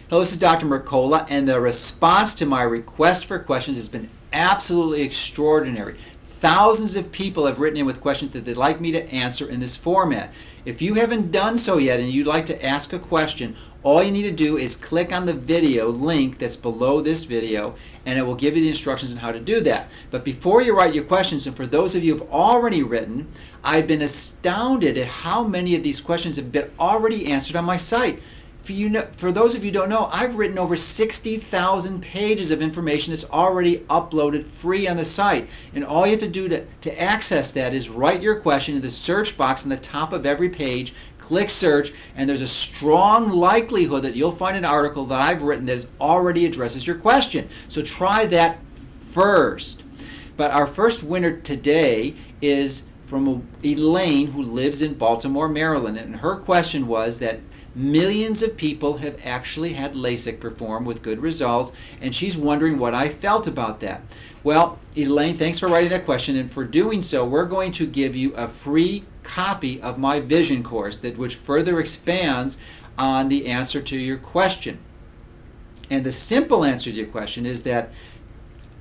Hello, this is Dr. Mercola, and the response to my request for questions has been absolutely extraordinary. Thousands of people have written in with questions that they'd like me to answer in this format. If you haven't done so yet and you'd like to ask a question, all you need to do is click on the video link that's below this video, and it will give you the instructions on how to do that. But before you write your questions, and for those of you who have already written, I've been astounded at how many of these questions have been already answered on my site. For those of you who don't know, I've written over 60,000 pages of information that's already uploaded free on the site. And all you have to do to access that is write your question in the search box on the top of every page, click search, and there's a strong likelihood that you'll find an article that I've written that already addresses your question. So try that first. But our first winner today is from Elaine, who lives in Baltimore, Maryland. And her question was that millions of people have actually had LASIK performed with good results, and she's wondering what I felt about that. Well, Elaine, thanks for writing that question, and for doing so, we're going to give you a free copy of my vision course which further expands on the answer to your question. And the simple answer to your question is that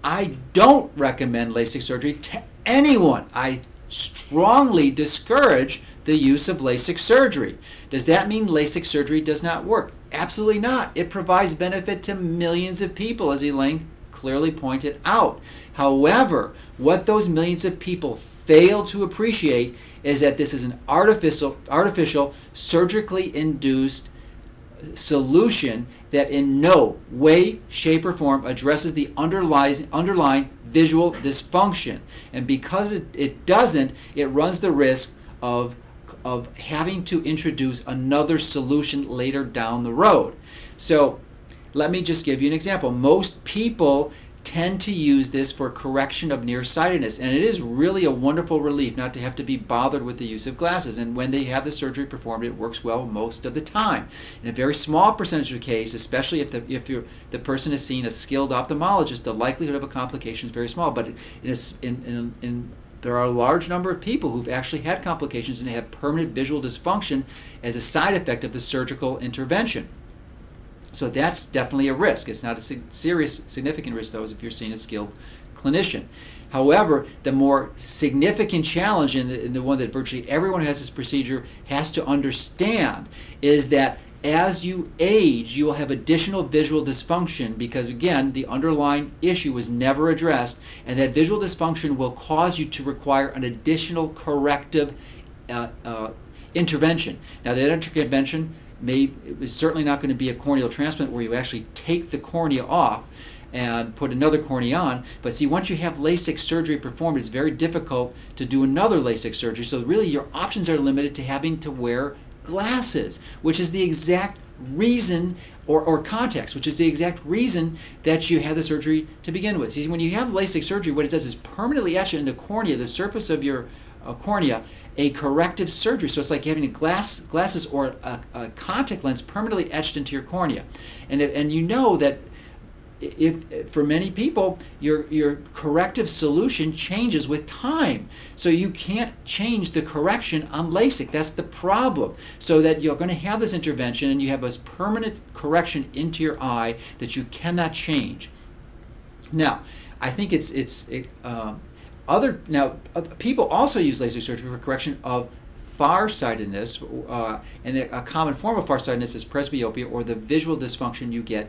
I don't recommend LASIK surgery to anyone. I strongly discourage the use of LASIK surgery. Does that mean LASIK surgery does not work? Absolutely not. It provides benefit to millions of people, as Elaine clearly pointed out. However, what those millions of people fail to appreciate is that this is an artificial surgically induced solution that in no way, shape, or form addresses the underlying visual dysfunction. And because it doesn't, it runs the risk of having to introduce another solution later down the road. So let me just give you an example. Most people tend to use this for correction of nearsightedness, and it is really a wonderful relief not to have to be bothered with the use of glasses. And when they have the surgery performed, it works well most of the time. In a very small percentage of the case, especially if the person is seeing a skilled ophthalmologist, the likelihood of a complication is very small. But there are a large number of people who've actually had complications and they have permanent visual dysfunction as a side effect of the surgical intervention. So that's definitely a risk. It's not a serious, significant risk, though, if you're seeing a skilled clinician. However, the more significant challenge, and the one that virtually everyone who has this procedure has to understand, is that as you age, you will have additional visual dysfunction because, again, the underlying issue was never addressed, and that visual dysfunction will cause you to require an additional corrective intervention. Now, that intervention is certainly not going to be a corneal transplant where you actually take the cornea off and put another cornea on. But see, once you have LASIK surgery performed, it's very difficult to do another LASIK surgery. So really your options are limited to having to wear glasses, which is the exact reason, or contacts, which is the exact reason that you had the surgery to begin with. See, when you have LASIK surgery, what it does is permanently etch in the cornea, the surface of your cornea, a corrective surgery. So it's like having glasses or a contact lens permanently etched into your cornea. And you know that if for many people your corrective solution changes with time, so you can't change the correction on LASIK. That's the problem. So that you're going to have this intervention and you have this permanent correction into your eye that you cannot change. Now, I think people also use LASIK surgery for correction of farsightedness, and a common form of farsightedness is presbyopia, or the visual dysfunction you get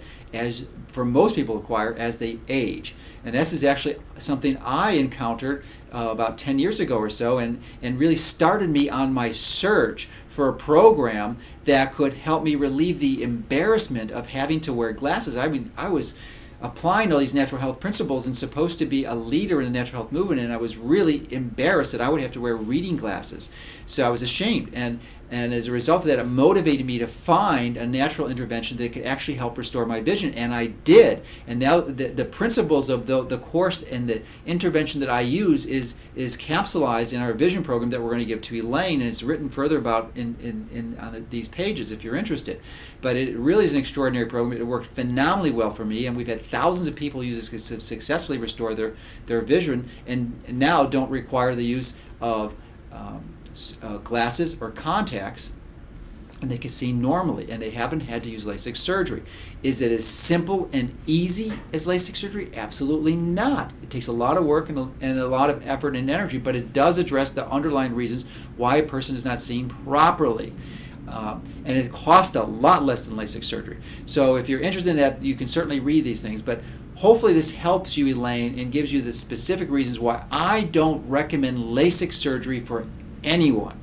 for most people acquire as they age. And this is actually something I encountered about 10 years ago or so, and really started me on my search for a program that could help me relieve the embarrassment of having to wear glasses. I mean, I was applying all these natural health principles and supposed to be a leader in the natural health movement, and I was really embarrassed that I would have to wear reading glasses. So I was ashamed, and as a result of that, it motivated me to find a natural intervention that could actually help restore my vision, and I did. And now the principles of the course and the intervention that I use is capsulized in our vision program that we're going to give to Elaine, and it's written further about on these pages if you're interested. But it really is an extraordinary program. It worked phenomenally well for me, and we've had thousands of people use it to successfully restore their vision, and now don't require the use of glasses or contacts and they can see normally, and they haven't had to use LASIK surgery. Is it as simple and easy as LASIK surgery? Absolutely not. It takes a lot of work and a lot of effort and energy, but it does address the underlying reasons why a person is not seeing properly. And it costs a lot less than LASIK surgery. So if you're interested in that, you can certainly read these things. But hopefully this helps you, Elaine, and gives you the specific reasons why I don't recommend LASIK surgery for anyone.